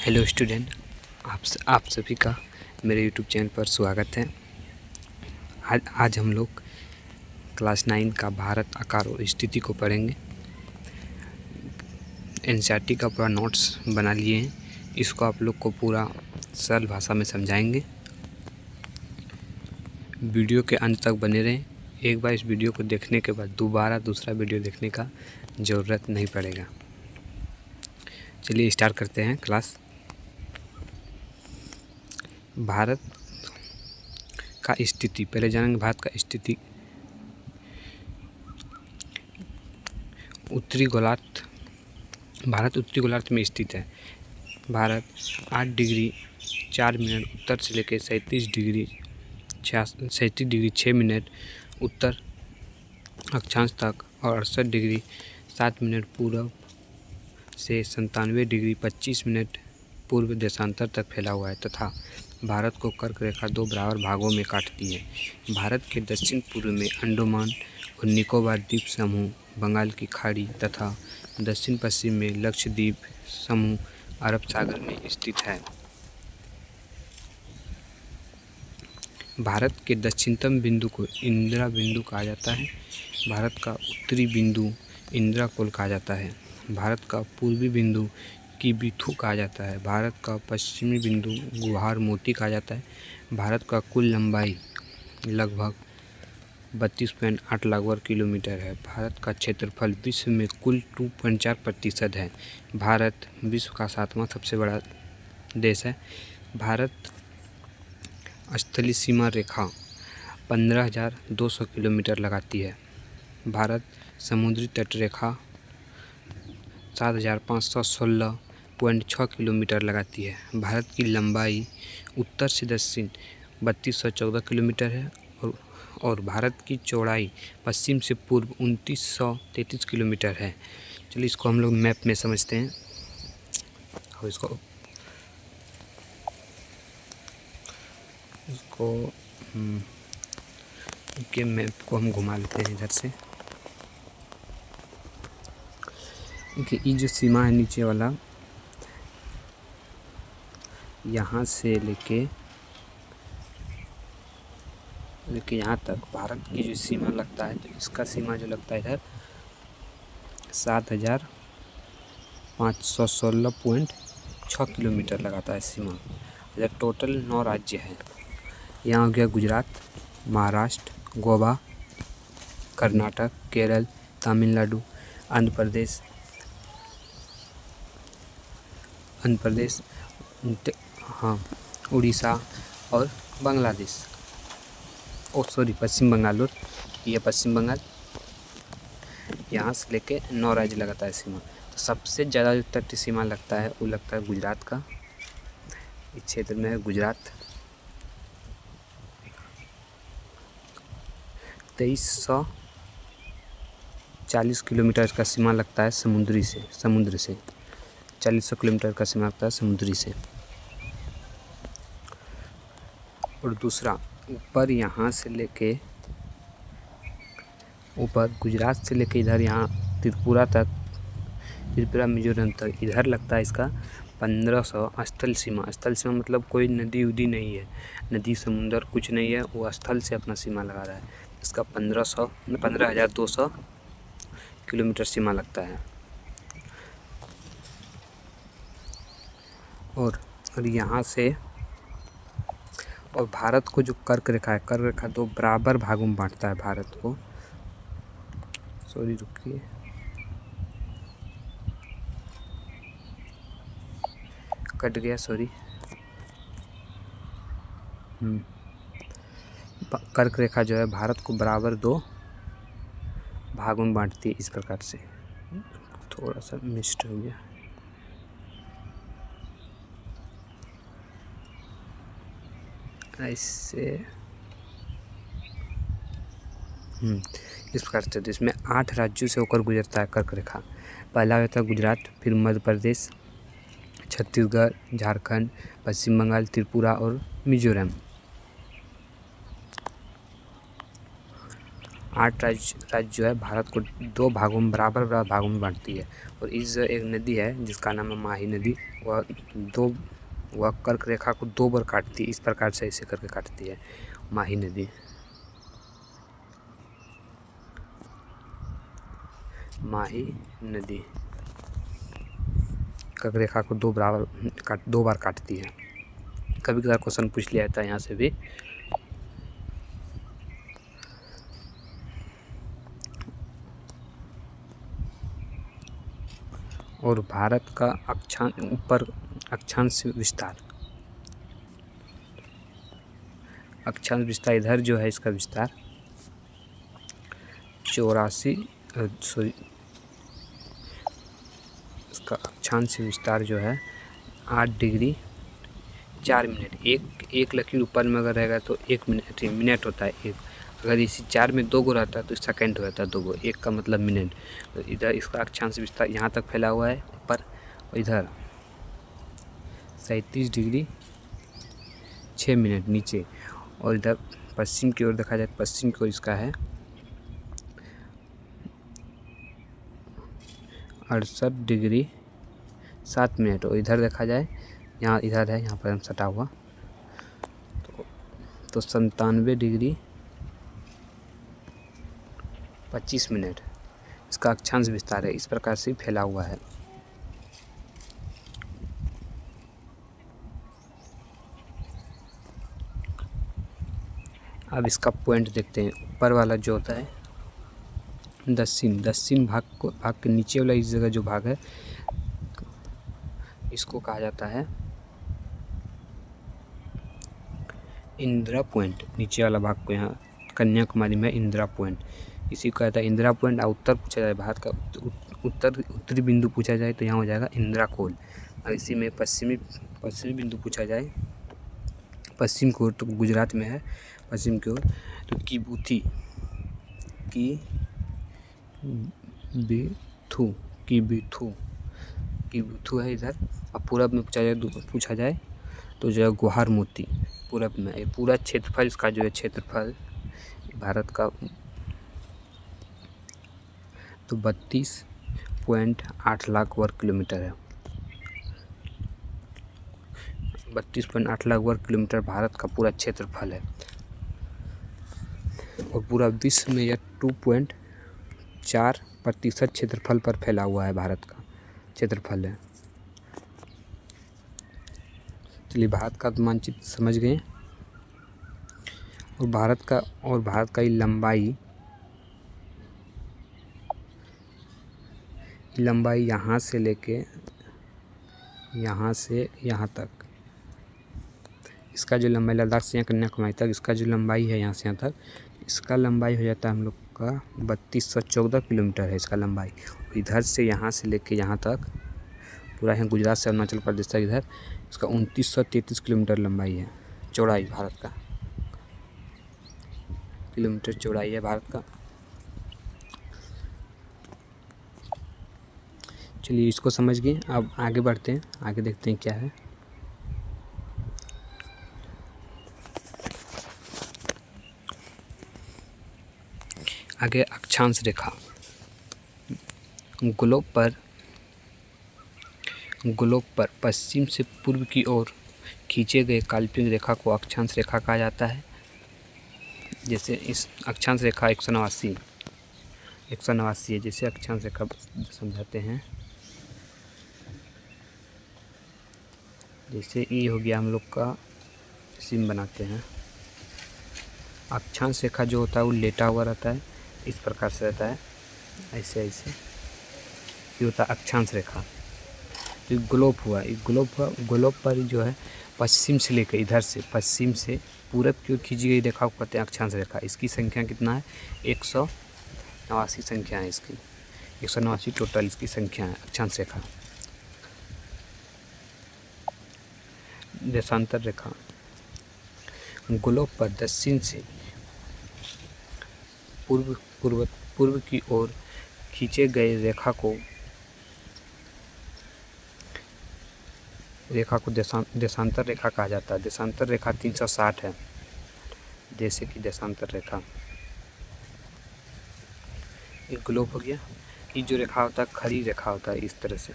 Hello student, आप सभी का मेरे यूट्यूब चैनल पर स्वागत है। आज हम लोग क्लास 9 का भारत आकार और स्थिति को पढ़ेंगे। एनसीईआरटी का पूरा नोट्स बना लिए हैं, इसको आप लोग को पूरा सरल भाषा में समझाएंगे। वीडियो के अंत तक बने रहें। एक बार इस वीडियो को देखने के बाद दोबारा दूसरा वीडियो देखने का ज़रूरत नहीं पड़ेगा। चलिए स्टार्ट करते हैं क्लास। भारत का स्थिति, पहले जानेंगे भारत का स्थिति। उत्तरी गोलार्ध, भारत उत्तरी गोलार्ध में स्थित है। भारत 8 डिग्री 4 मिनट उत्तर से लेकर 37 डिग्री 6 मिनट उत्तर अक्षांश तक और 68 डिग्री 7 मिनट पूर्व से 97 डिग्री 25 मिनट पूर्व देशांतर तक फैला हुआ है तथा भारत को कर्क रेखा 2 बराबर भागों में काटती है। भारत के दक्षिण पूर्व में अंडमान और निकोबार द्वीप समूह, बंगाल की खाड़ी तथा दक्षिण पश्चिम में लक्षद्वीप समूह अरब सागर में स्थित है। भारत के दक्षिणतम बिंदु को इंदिरा बिंदु कहा जाता है। भारत का उत्तरी बिंदु इंदिरा कोल कहा जाता है। भारत का पूर्वी बिंदु किबिथु कहा जाता है। भारत का पश्चिमी बिंदु गुहार मोती कहा जाता है। भारत का कुल लंबाई लगभग 32.8 लाख वर्ग किलोमीटर है। भारत का क्षेत्रफल विश्व में कुल 2.4% है। भारत विश्व का 7वां सबसे बड़ा देश है। भारत स्थलीय सीमा रेखा 15,200 किलोमीटर लगाती है। भारत समुद्री तट रेखा 7,516.6 किलोमीटर लगाती है। भारत की लंबाई उत्तर से दक्षिण 3,214 किलोमीटर है और भारत की चौड़ाई पश्चिम से पूर्व 2,933 किलोमीटर है। चलिए इसको हम लोग मैप में समझते हैं और इसको के मैप को हम घुमा लेते हैं इधर से। देखिए ये जो सीमा है नीचे वाला, यहाँ से लेके यहाँ तक भारत की जो सीमा लगता है, तो इसका सीमा जो लगता है इधर 7,516.6 किलोमीटर लगाता है सीमा। इधर टोटल 9 राज्य हैं। यहाँ हो गया गुजरात, महाराष्ट्र, गोवा, कर्नाटक, केरल, तमिलनाडु, आंध्र प्रदेश, उड़ीसा और बांग्लादेश। पश्चिम बंगाल, और ये पश्चिम बंगाल। यहाँ से लेके 9 राज्य लगाता है सीमा। तो सबसे ज़्यादा जो तटीय सीमा लगता है वो लगता है गुजरात का। इस क्षेत्र में है गुजरात 2340 किलोमीटर का सीमा लगता है समुद्र से 4,100 किलोमीटर का सीमा लगता है समुद्री से। और दूसरा ऊपर यहाँ से लेके ऊपर गुजरात से लेके इधर यहाँ त्रिपुरा मिजोरम तक इधर लगता है इसका 1,500 स्थल सीमा। स्थल सीमा मतलब कोई नदी उदी नहीं है, नदी समुंदर कुछ नहीं है, वो स्थल से अपना सीमा लगा रहा है। इसका 15,200 किलोमीटर सीमा लगता है। और यहाँ से और भारत को जो कर्क रेखा है, कर्क रेखा 2 बराबर भागों में बांटता है भारत को। रुकिए, कट गया, कर्क रेखा जो है भारत को बराबर 2 भागों में बांटती है इस प्रकार से। थोड़ा सा मिस्टेक हो गया। ऐसे इस प्रकार से। तो इसमें 8 राज्यों से होकर गुजरता है कर्क रेखा। पहला होता है गुजरात, फिर मध्य प्रदेश, छत्तीसगढ़, झारखंड, पश्चिम बंगाल, त्रिपुरा और मिजोरम। 8 राज्य जो है भारत को 2 भागों में बराबर भागों में बांटती है। और इस एक नदी है जिसका नाम है माही नदी, वह कर्क रेखा को 2 बार काटती है। इस प्रकार से ऐसे करके काटती है माही नदी। माही नदी कर्क रेखा को 2 बार काटती है। कभी कभार क्वेश्चन पूछ लिया जाता है यहाँ से भी। और भारत का अक्षांश विस्तार इधर जो है इसका विस्तार 84 इसका अक्षांश विस्तार जो है 8 डिग्री 4 मिनट। एक लकीर ऊपर में अगर रहेगा तो 1 मिनट होता है एक। अगर इसी 4 में 2 गो रहता है तो सेकंड हो जाता है 2 गो। 1 का मतलब मिनट। तो इधर इसका अक्षांश विस्तार यहाँ तक फैला हुआ है ऊपर, और इधर 37 डिग्री 6 मिनट नीचे। और इधर पश्चिम की ओर देखा जाए, पश्चिम की ओर इसका है 68 डिग्री 7 मिनट। और इधर देखा जाए, यहाँ इधर है, यहाँ पर हम सटा हुआ तो 97 डिग्री 25 मिनट इसका अक्षांश विस्तार है। इस प्रकार से फैला हुआ है। अब इसका पॉइंट देखते हैं। ऊपर वाला जो होता है दक्षिण भाग के नीचे वाला इस जगह जो भाग है इसको कहा जाता है इंदिरा पॉइंट। नीचे वाला भाग को यहाँ कन्याकुमारी में इंदिरा पॉइंट, इसी को कहता है इंदिरा पॉइंट। और उत्तर पूछा जाए, भारत का उत्तरी बिंदु पूछा जाए तो यहाँ हो जाएगा इंदिरा कोल। और इसी में पश्चिमी बिंदु पूछा जाए पश्चिम की ओर तो गुजरात में है, पश्चिम की ओर तो किबुथु है इधर। अब पूरब में पूछा जाए तो जो है गुहार मोती पूरब में। ये पूरा क्षेत्रफल इसका जो है क्षेत्रफल भारत का तो 32.8 लाख वर्ग किलोमीटर है। 32.8 लाख वर्ग किलोमीटर भारत का पूरा क्षेत्रफल है। और पूरा विश्व में यह 2.4% क्षेत्रफल पर फैला हुआ है, भारत का क्षेत्रफल है। चलिए भारत का मानचित्र समझ गए। और भारत का लंबाई यहाँ से लेके यहाँ से यहाँ तक, इसका जो लंबाई लद्दाख से यहाँ कन्याकुमारी तक, इसका जो लंबाई है यहाँ से यहाँ तक, इसका लंबाई हो जाता है हम लोग का 3214 किलोमीटर है इसका लंबाई। इधर से यहाँ से लेके यहाँ तक पूरा है गुजरात से अरुणाचल प्रदेश तक, इधर इसका 2933 किलोमीटर लंबाई है, चौड़ाई भारत का किलोमीटर चौड़ाई है भारत का। चलिए इसको समझ गए। अब आगे बढ़ते हैं, आगे देखते हैं क्या है। आगे अक्षांश रेखा। ग्लोब पर पश्चिम से पूर्व की ओर खींचे गए काल्पनिक रेखा को अक्षांश रेखा कहा जाता है। जैसे इस अक्षांश रेखा 189 है। जैसे अक्षांश रेखा समझाते हैं, जैसे ये हो गया हम लोग का सिम बनाते हैं। अक्षांश रेखा जो होता है वो लेटा हुआ रहता है, इस प्रकार से रहता है, ऐसे ये होता है अक्षांश रेखा। तो ग्लोब हुआ, ग्लोब पर जो है पश्चिम से लेकर इधर से पश्चिम से पूरब की ओर खींची गई रेखा को कहते हैं अक्षांश रेखा। इसकी संख्या कितना है? 189 संख्या है इसकी, 189 टोटल इसकी संख्या है अक्षांश रेखा। देशांतर रेखा। ग्लोब पर दक्षिण से पूर्व की ओर खींचे गए रेखा को देशांतर रेखा कहा जाता है। देशांतर रेखा 360 है, जैसे कि देशांतर रेखा एक ग्लोब हो गया। ये जो रेखा होता है खड़ी रेखा होता है इस तरह से,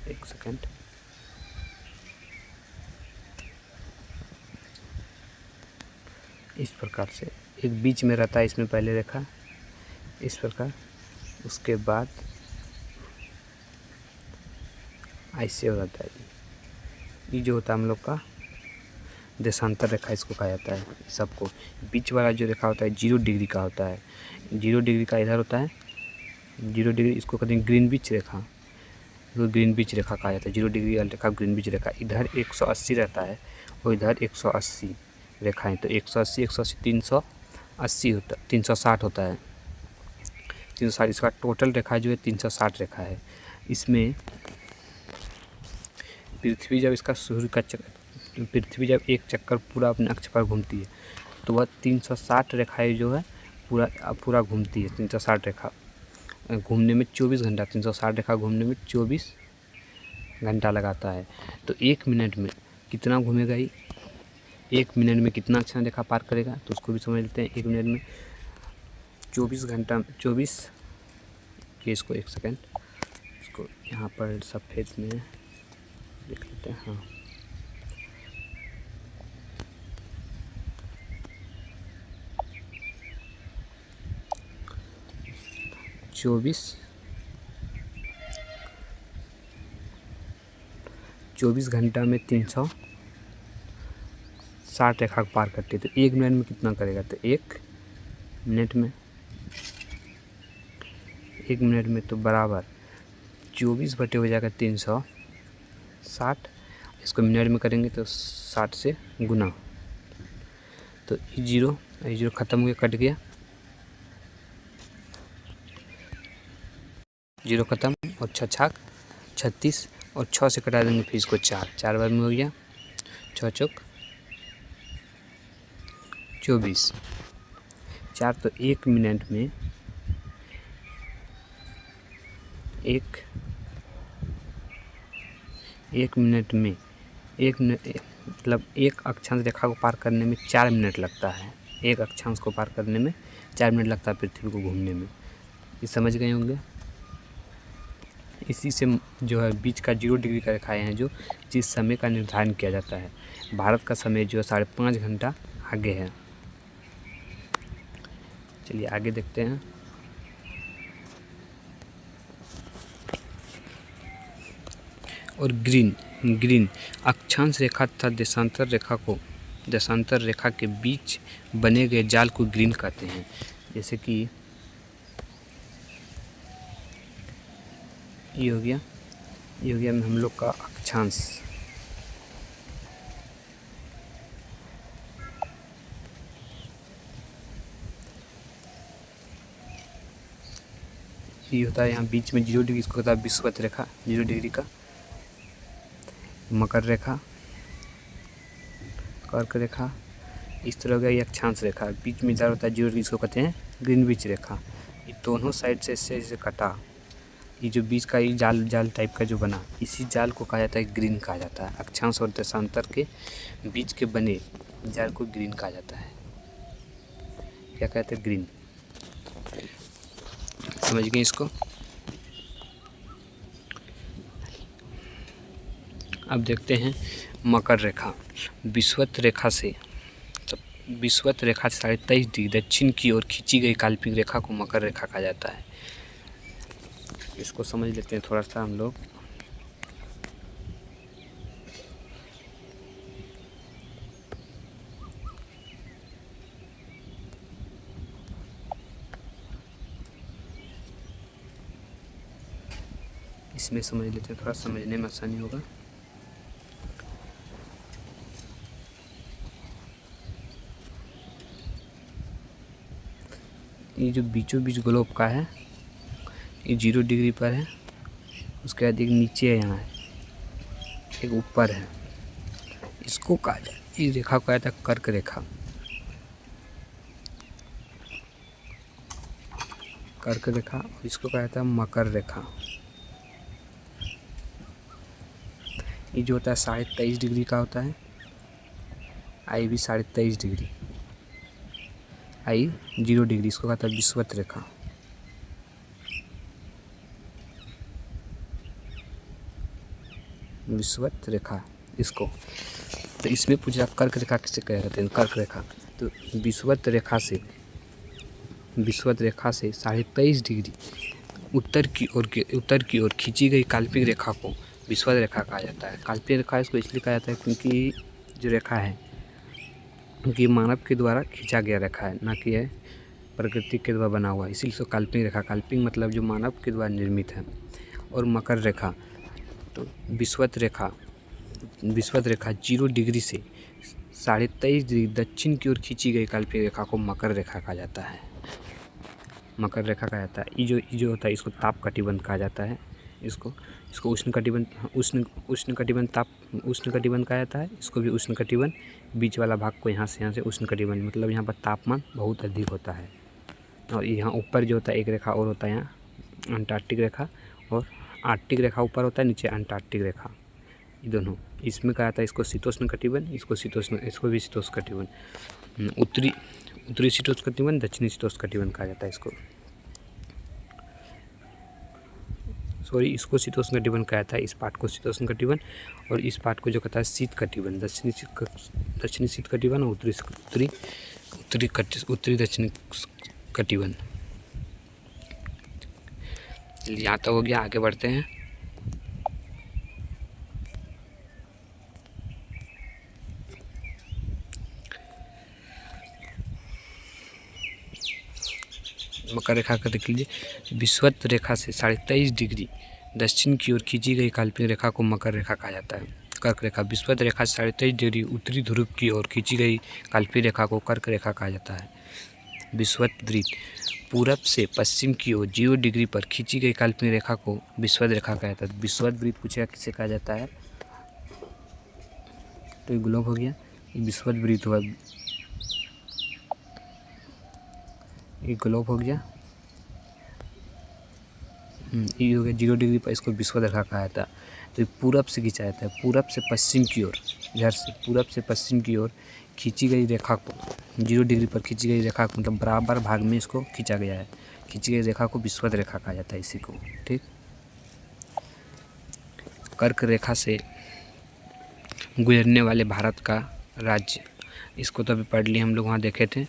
एक सेकेंड, इस प्रकार से एक बीच में रहता है, इसमें पहले रेखा इस प्रकार, उसके बाद ऐसे हो जाता है। ये जो होता है हम लोग का देशांतर रेखा इसको कहा जाता है सबको। बीच वाला जो रेखा होता है 0 डिग्री का होता है, 0 डिग्री का इधर होता है 0 डिग्री, इसको कहते हैं ग्रीनविच रेखा, इसको ग्रीनविच रेखा कहा जाता है। 0 डिग्री वाली रेखा ग्रीनविच रेखा। इधर 180 रहता है और इधर 180 रेखाएं, तो 180 180 380 होता, 360 होता है, 360। इसका टोटल रेखा जो है 360 रेखा है। इसमें पृथ्वी जब इसका सूर्य का चक्कर, पृथ्वी जब एक चक्कर पूरा अपने अक्ष पर घूमती है तो वह 360 रेखाएं जो है पूरा घूमती है। 360 रेखा घूमने में 24 घंटा, 360 रेखा घूमने में 24 घंटा लगाता है। तो 1 मिनट में कितना घूमेगा ये, 1 मिनट में कितना अक्षांश रेखा पार करेगा, तो उसको भी समझ लेते हैं। 1 मिनट में 24 घंटा, 24 के, इसको एक सेकेंड, इसको यहाँ पर सफ़ेद में लिख लेते हैं। हाँ, चौबीस घंटा में 360 रेखा को पार करती है। तो 1 मिनट में कितना करेगा, तो 1 मिनट में तो बराबर 24 बटे हो जाएगा 360। इसको मिनट में करेंगे तो 60 से गुना, तो जीरो ख़त्म हो गया, कट गया, 0 ख़त्म, और 6 छाक 36, और 6 से कटा देंगे, फिर इसको 4 बार में हो गया, 6 चौक 24, 4, तो 1 मिनट में मतलब एक अक्षांश रेखा को पार करने में 4 मिनट लगता है। एक अक्षांश को पार करने में 4 मिनट लगता है पृथ्वी को घूमने में। ये समझ गए होंगे। इसी से जो है बीच का 0 डिग्री का रेखाएँ हैं जो जिस समय का निर्धारण किया जाता है। भारत का समय जो है 5.5 घंटा आगे है। चलिए आगे देखते हैं। और ग्रीन अक्षांश रेखा तथा देशांतर रेखा के बीच बने गए जाल को ग्रीन कहते हैं। जैसे कि ये हो गया में हम लोग का अक्षांश, ये होता है यहाँ बीच में 0 डिग्री, इसको कहता है विषुवत रेखा 0 डिग्री का, मकर रेखा, कर्क रेखा, इस तरह का ये अक्षांश रेखा। बीच में इधर होता है 0 डिग्री, इसको कहते हैं ग्रीनविच रेखा। ये दोनों साइड से ऐसे कटा, ये जो बीच का ये जाल टाइप का जो बना, इसी जाल को कहा जाता है ग्रीन कहा जाता है। अक्षांश और देशांतर के बीच के बने जाल को ग्रीन कहा जाता है। क्या कहते हैं, ग्रीन। समझ गए इसको। अब देखते हैं मकर रेखा। विषुवत रेखा से 23.5 डिग्री दक्षिण की ओर खींची गई काल्पनिक रेखा को मकर रेखा कहा जाता है। इसको समझ लेते हैं थोड़ा सा हम लोग। इसमें समझ लेते हैं, थोड़ा समझने में आसानी होगा। ये जो बीचों बीच ग्लोब का है, ये 0 डिग्री पर है, उसके बाद एक नीचे है, यहाँ है, एक ऊपर है। इसको कहा जाए, इस रेखा को कहा जाता है कर्क रेखा। और इसको कहा जाता है मकर रेखा। ये जो होता है 23.5 डिग्री का होता है, आई भी 23.5 डिग्री। आई 0 डिग्री, इसको कहता है विषुवत रेखा। विषुवत रेखा इसको, तो इसमें पूछा कर्क रेखा किसे कहते हैं, कर्क रेखा। तो विषुवत रेखा से 23.5 डिग्री उत्तर की ओर खींची गई काल्पनिक रेखा को विषुवत रेखा कहा जाता है। काल्पनिक रेखा इसको इसलिए कहा जाता है क्योंकि जो रेखा है क्योंकि मानव के द्वारा खींचा गया रेखा है, ना कि है प्रकृति के द्वारा बना हुआ, इसीलिए इसको काल्पनिक रेखा, काल्पनिक मतलब जो मानव के द्वारा निर्मित है। और मकर रेखा, तो विषुवत रेखा 0 डिग्री से 23.5 डिग्री दक्षिण की ओर खींची गई काल्पनिक रेखा को मकर रेखा कहा जाता है। मकर रेखा कहा जाता है। ये जो होता है इसको ताप कटिबंध कहा जाता है। इसको उष्ण कटिबंध कहा जाता है। इसको भी उष्ण कटिबंध, बीच वाला भाग को यहाँ से उष्ण कटिबंध, मतलब यहाँ पर तापमान बहुत अधिक होता है। और यहाँ ऊपर जो होता है एक रेखा और होता है, यहाँ अंटार्कटिक रेखा, और आर्कटिक रेखा ऊपर होता है, नीचे अंटार्कटिक रेखा, ये दोनों। इसमें कहा जाता है इसको शीतोष्ण कटिबंध, इसको भी शीतोष्ण कटिबंध। उत्तरी शीतोष्ण कटिबंध, दक्षिणी शीतोष्ण कटिबंध कहा जाता है इसको। इसको शीतोष्ण कटिबंध कहा जाता है, इस पार्ट को शीतोष्ण कटिबंध, और इस पार्ट को जो कहता है शीत कटिबंध, दक्षिणी शीत कटिबंध और उत्तरी दक्षिणी कटिबंध। यहाँ तक हो गया, आगे बढ़ते हैं। मकर रेखा का देख लीजिए, विषुवत रेखा से 23.5 डिग्री दक्षिण की ओर खींची गई काल्पनिक रेखा को मकर रेखा कहा जाता है। कर्क रेखा, विषुवत रेखा से 23.5 डिग्री उत्तरी ध्रुव की ओर खींची गई काल्पनिक रेखा को कर्क रेखा कहा जाता है। विषुवत वृत्त, पूरब से पश्चिम की ओर 0 डिग्री पर खींची गई काल्पनिक रेखा को विषुवत रेखा कहा जाता है। विषुवत वृत्त पूछेगा किसे कहा जाता है, तो ये ग्लोब हो गया, ये विषुवत वृत्त हुआ, ये ग्लोब हो गया, ये हो गया 0 डिग्री पर, इसको विषुवत रेखा कहा जाता है। तो ये पूरब से खींचा जाता है, पूरब से पश्चिम की ओर, इधर से पूरब से पश्चिम की ओर खींची गई रेखा को, 0 डिग्री पर खींची गई रेखा को, मतलब बराबर भाग में इसको खींचा गया है, खींची गई रेखा को विषुवत रेखा कहा जाता है इसी को। ठीक, कर्क रेखा से गुजरने वाले भारत का राज्य, इसको तो अभी पढ़ लिए हम लोग, वहाँ देखे थे।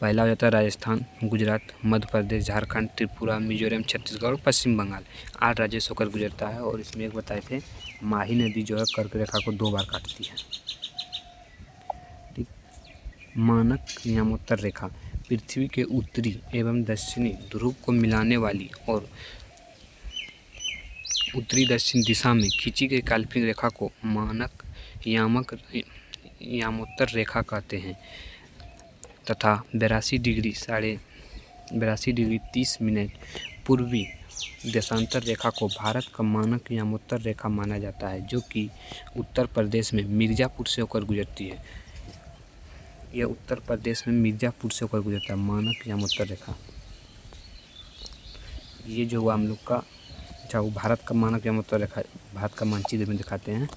पहला हो जाता है राजस्थान, गुजरात, मध्य प्रदेश, झारखंड, त्रिपुरा, मिजोरम, छत्तीसगढ़ और पश्चिम बंगाल, 8 राज्यों से होकर गुजरता है। और इसमें एक बताए थे, माही नदी जो है कर्क रेखा को 2 बार काटती है। ठीक, मानक यामोत्तर रेखा, पृथ्वी के उत्तरी एवं दक्षिणी ध्रुव को मिलाने वाली और उत्तरी दक्षिण दिशा में खींची गई काल्पनिक रेखा को मानक यामोत्तर रेखा कहते हैं तथा 82 डिग्री 30 मिनट पूर्वी देशांतर रेखा को भारत का मानक यामोत्तर रेखा माना जाता है, जो कि उत्तर प्रदेश में मिर्ज़ापुर से होकर गुजरती है। यह उत्तर प्रदेश में मिर्ज़ापुर से होकर गुजरता है, मानक यामोत्तर रेखा। ये जो हुआ हम लोग का, अच्छा, वो भारत का मानक यामोत्तर रेखा, भारत का मानचित्र में दिखाते हैं।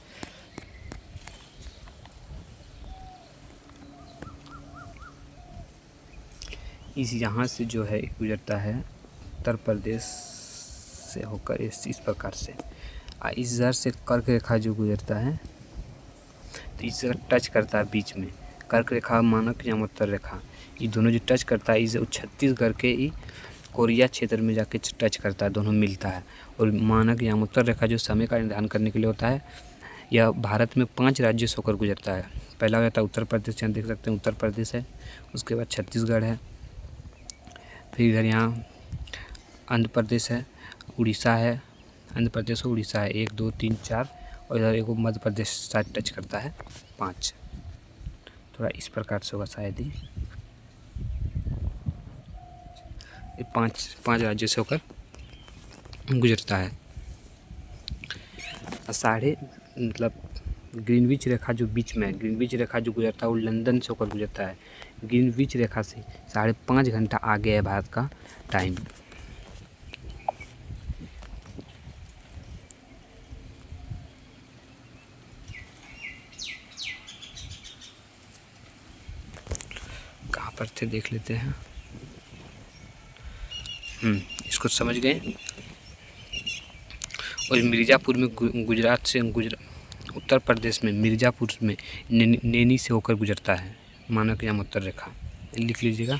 इस यहाँ से जो है गुजरता है उत्तर प्रदेश से होकर इस प्रकार से, इस जर से कर्क रेखा जो गुजरता है, तो इस जगह टच करता है बीच में, कर्क रेखा मानक यामोत्तर रेखा, ये दोनों जो टच करता है, इस छत्तीसगढ़ के ही कोरिया क्षेत्र में जाके टच करता है, दोनों मिलता है। और मानक यामोत्तर रेखा जो समय का निर्धारण करने के लिए होता है, यह भारत में 5 राज्यों से होकर गुजरता है। पहला हो जाता है उत्तर प्रदेश, यहाँ देख सकते हैं उत्तर प्रदेश है, उसके बाद छत्तीसगढ़ है, फिर इधर यहाँ आंध्र प्रदेश है, उड़ीसा है, आंध्र प्रदेश और उड़ीसा है, 1 2 3 4, और इधर एक मध्य प्रदेश साथ टच करता है, 5। थोड़ा इस प्रकार से होगा शायद ही, ये 5 राज्यों से होकर गुजरता है। साढ़े मतलब ग्रीनविच रेखा जो बीच में है, ग्रीनविच रेखा जो गुजरता है वो लंदन से होकर गुजरता है। ग्रीनविच रेखा से 5.5 घंटा आगे है भारत का टाइम। कहाँ पर थे, देख लेते हैं। इसको समझ गए। और मिर्ज़ापुर में गुजरात से उत्तर प्रदेश में मिर्ज़ापुर में नैनी से होकर गुजरता है मानव की उत्तर रेखा, लिख लीजिएगा।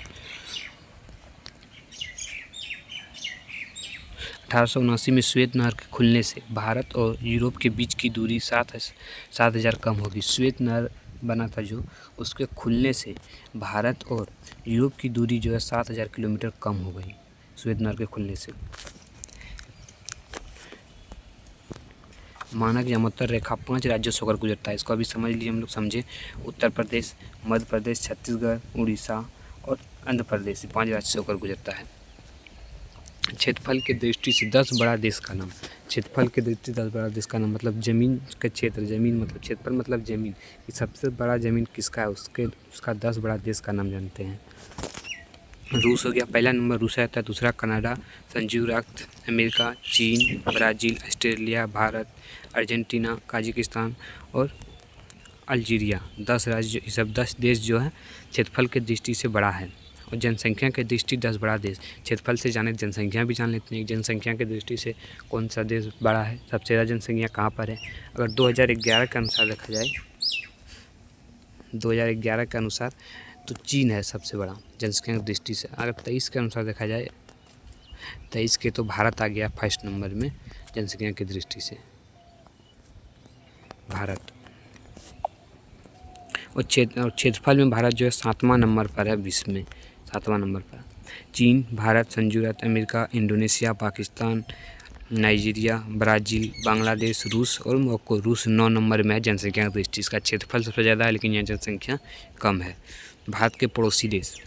1879 में श्वेत नहर के खुलने से भारत और यूरोप के बीच की दूरी 7,000 कम होगी। श्वेत नहर बना था जो, उसके खुलने से भारत और यूरोप की दूरी जो है 7,000 किलोमीटर कम हो गई, श्वेत नहर के खुलने से। मानक यमोत्तर रेखा 5 राज्यों से होकर गुजरता है। इसको अभी समझ लीजिए, हम लोग समझे। उत्तर प्रदेश, मध्य प्रदेश, छत्तीसगढ़, उड़ीसा और आंध्र प्रदेश, 5 राज्य से होकर गुजरता है। क्षेत्रफल के दृष्टि से 10 बड़ा देश का नाम। क्षेत्रफल के दृष्टि 10 बड़ा देश का नाम मतलब जमीन का क्षेत्र, जमीन मतलब क्षेत्रफल मतलब जमीन कि सबसे बड़ा जमीन किसका है, उसका 10 बड़ा देश का नाम जानते हैं। रूस हो गया, पहला नंबर रूस आता है, दूसरा कनाडा, संयुक्त राज्य अमेरिका, चीन, Brazil, Australia, Bharat, Argentina, Kazakhstan और अल्जीरिया। 10 राज्य, ये सब 10 देश जो है क्षेत्रफल के दृष्टि से बड़ा है। और जनसंख्या के दृष्टि 10 बड़ा देश। क्षेत्रफल से जाने जनसंख्या भी जान लेते हैं। जनसंख्या के दृष्टि से कौन सा देश बड़ा है, सबसे ज़्यादा जनसंख्या कहाँ पर है। अगर 2011 के अनुसार देखा जाए, 2011 के अनुसार तो चीन है सबसे बड़ा जनसंख्या की दृष्टि से। अगर 23 के अनुसार देखा जाए, 23 के तो भारत आ गया फर्स्ट नंबर में जनसंख्या की दृष्टि से, भारत। और क्षेत्रफल में भारत जो है 7वां नंबर पर है विश्व में, 7वां नंबर पर। चीन, भारत, संयुक्त राज्य America, Indonesia, Pakistan, Nigeria, Brazil, Bangladesh, रूस और मोरक्को। रूस 9 नंबर में है जनसंख्या की दृष्टि। इसका क्षेत्रफल सबसे ज़्यादा है लेकिन यहाँ जनसंख्या कम है। भारत के पड़ोसी देश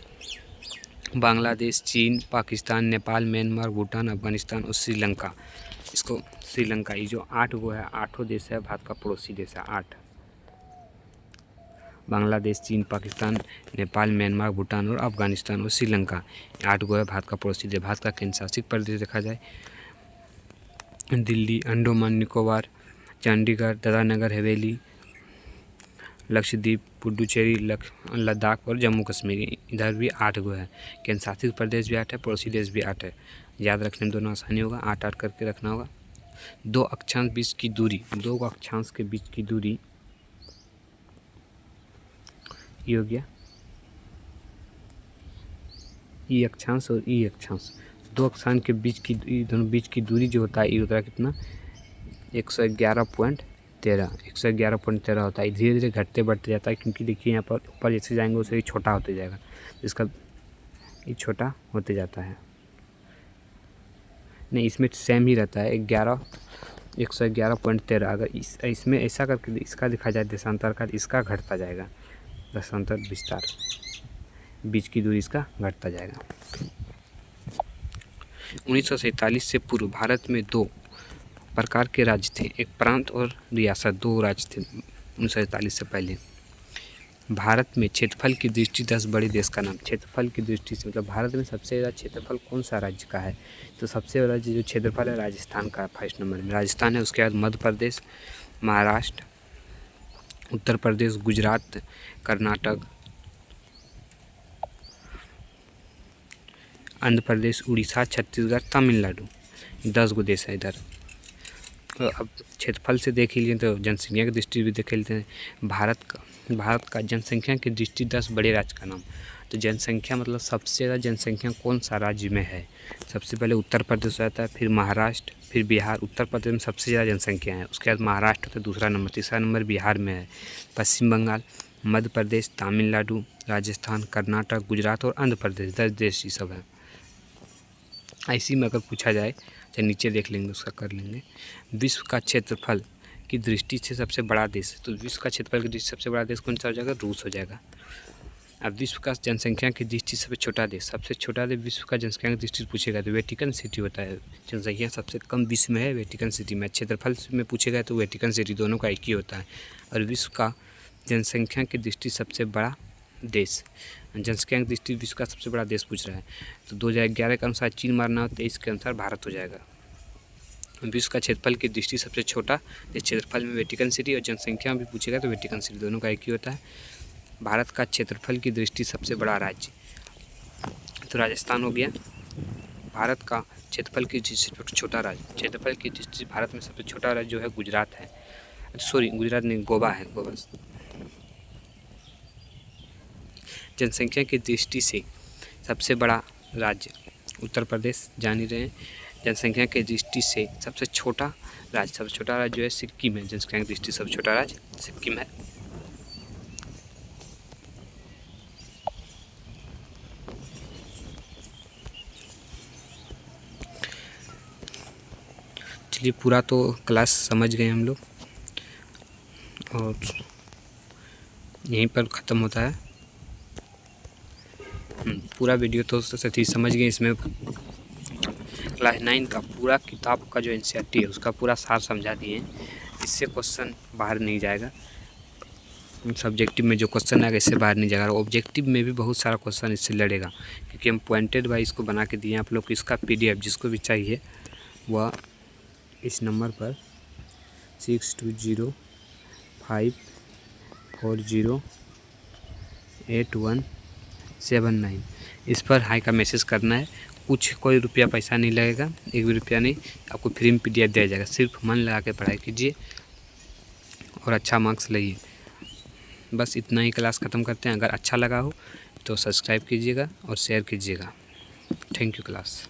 बांग्लादेश, चीन, पाकिस्तान, नेपाल, म्यांमार, भूटान, अफगानिस्तान और श्रीलंका। इसको श्रीलंका, ये जो 8 गो है, 8 देश है भारत का पड़ोसी देश है, 8। बांग्लादेश, चीन, पाकिस्तान, नेपाल, म्यांमार, भूटान और अफगानिस्तान और श्रीलंका, 8 गो है भारत का पड़ोसी देश। भारत का केंद्र शासित प्रदेश देखा जाए, दिल्ली, अंडमान निकोबार, चंडीगढ़, दादरा नगर हवेली, लक्षद्वीप, पुडुचेरी, लद्दाख और जम्मू कश्मीर, इधर भी 8 गो है। केंद्र शासित प्रदेश भी 8 है, पड़ोसी देश भी 8 है। याद रखने में दोनों आसानी होगा, 8-8 करके रखना होगा। 2 अक्षांश बीच की दूरी, 2 अक्षांश के बीच की दूरी ये हो गया ई अक्षांश और ई अक्षांश। 2 अक्षांश के बीच की, दोनों बीच की दूरी जो होता है ये होता है कितना, 111.13, 111.13 होता है। धीरे धीरे घटते बढ़ते जाता है क्योंकि देखिए यहाँ पर ऊपर जैसे जाएंगे वैसे ही छोटा होते जाएगा, इसका ये छोटा होते जाता है। नहीं, इसमें सेम ही रहता है, 111.13। अगर इसमें ऐसा करके इसका दिखा जाए देशांतर का, इसका घटता जाएगा, देशांतर विस्तार, बीच की दूरी इसका घटता जाएगा। 1947 से पूर्व भारत में 2 प्रकार के राज्य थे, एक प्रांत और रियासत, 2 राज्य थे 1947 से पहले। भारत में क्षेत्रफल की दृष्टि 10 बड़े देश का नाम। क्षेत्रफल की दृष्टि से मतलब भारत में सबसे ज़्यादा क्षेत्रफल कौन सा राज्य का है, तो सबसे ज़्यादा जो क्षेत्रफल है राजस्थान का, फर्स्ट नंबर में राजस्थान है। उसके बाद मध्य प्रदेश, महाराष्ट्र, उत्तर प्रदेश, गुजरात, कर्नाटक, आंध्र प्रदेश, उड़ीसा, छत्तीसगढ़, तमिलनाडु, 10 गो देश है इधर। तो अब क्षेत्रफल से देख लीजिए तो जनसंख्या की दृष्टि भी देख लेते हैं। भारत का जनसंख्या की दृष्टि 10 बड़े राज्य का नाम। तो जनसंख्या मतलब सबसे ज़्यादा जनसंख्या कौन सा राज्य में है, सबसे पहले उत्तर प्रदेश आता है, फिर महाराष्ट्र, फिर बिहार। उत्तर प्रदेश में सबसे ज़्यादा जनसंख्या है, उसके बाद महाराष्ट्र होता है दूसरा नंबर, तीसरा नंबर बिहार में है, पश्चिम बंगाल, मध्य प्रदेश, तमिलनाडु, राजस्थान, कर्नाटक, गुजरात और आंध्र प्रदेश, 10 देश ये सब है। ऐसी में अगर पूछा जाए, चाहे नीचे देख लेंगे उसका कर लेंगे, विश्व का क्षेत्रफल की दृष्टि से सबसे बड़ा देश, तो विश्व का क्षेत्रफल की दृष्टि से सबसे बड़ा देश कौन सा हो जाएगा, रूस हो जाएगा। अब विश्व का जनसंख्या की दृष्टि सबसे छोटा देश, सबसे छोटा देश विश्व का जनसंख्या की दृष्टि से पूछेगा तो वेटिकन सिटी होता है। जनसंख्या सबसे कम विश्व में है वेटिकन सिटी में। क्षेत्रफल में पूछेगा तो वेटिकन सिटी, दोनों का एक ही होता है। और विश्व का जनसंख्या की दृष्टि सबसे बड़ा देश, जनसंख्या की दृष्टि विश्व का सबसे बड़ा देश पूछ रहा है, तो 2011 के अनुसार चीन मारना हो, 23 के अनुसार भारत हो जाएगा। विश्व का क्षेत्रफल की दृष्टि सबसे छोटा, क्षेत्रफल में वेटिकन सिटी, और जनसंख्या में भी पूछेगा तो वेटिकन सिटी, दोनों का एक ही होता है। भारत का क्षेत्रफल की दृष्टि सबसे बड़ा राज्य, तो राजस्थान हो गया। भारत का क्षेत्रफल की दृष्टि से छोटा राज्य, क्षेत्रफल की दृष्टि से भारत में सबसे छोटा राज्य जो है गुजरात है। सॉरी, गुजरात नहीं, गोवा है, गोवा। जनसंख्या की दृष्टि से सबसे बड़ा राज्य उत्तर प्रदेश, जान ही रहे हैं। जनसंख्या की दृष्टि से सबसे छोटा राज्य जो है सिक्किम है। जनसंख्या की दृष्टि से सबसे छोटा राज्य सिक्किम है। चलिए, पूरा तो क्लास समझ गए हम लोग और यहीं पर ख़त्म होता है। पूरा वीडियो तो सही समझ गए। इसमें क्लास 9 का पूरा किताब का जो एनसीईआरटी है उसका पूरा सार समझा दिए हैं। इससे क्वेश्चन बाहर नहीं जाएगा। सब्जेक्टिव में जो क्वेश्चन आएगा इससे बाहर नहीं जाएगा। ऑब्जेक्टिव में भी बहुत सारा क्वेश्चन इससे लड़ेगा, क्योंकि हम पॉइंटेड वाइज इसको बना के दिए हैं आप लोग को। इसका PDF जिसको भी चाहिए वह इस नंबर पर 6205408179 इस पर हाई का मैसेज करना है। कोई रुपया पैसा नहीं लगेगा, एक भी रुपया नहीं। आपको फ्री में PDF दिया जाएगा। सिर्फ मन लगा के पढ़ाई कीजिए और अच्छा मार्क्स लाइए। बस इतना ही क्लास ख़त्म करते हैं। अगर अच्छा लगा हो तो सब्सक्राइब कीजिएगा और शेयर कीजिएगा। Thank you class.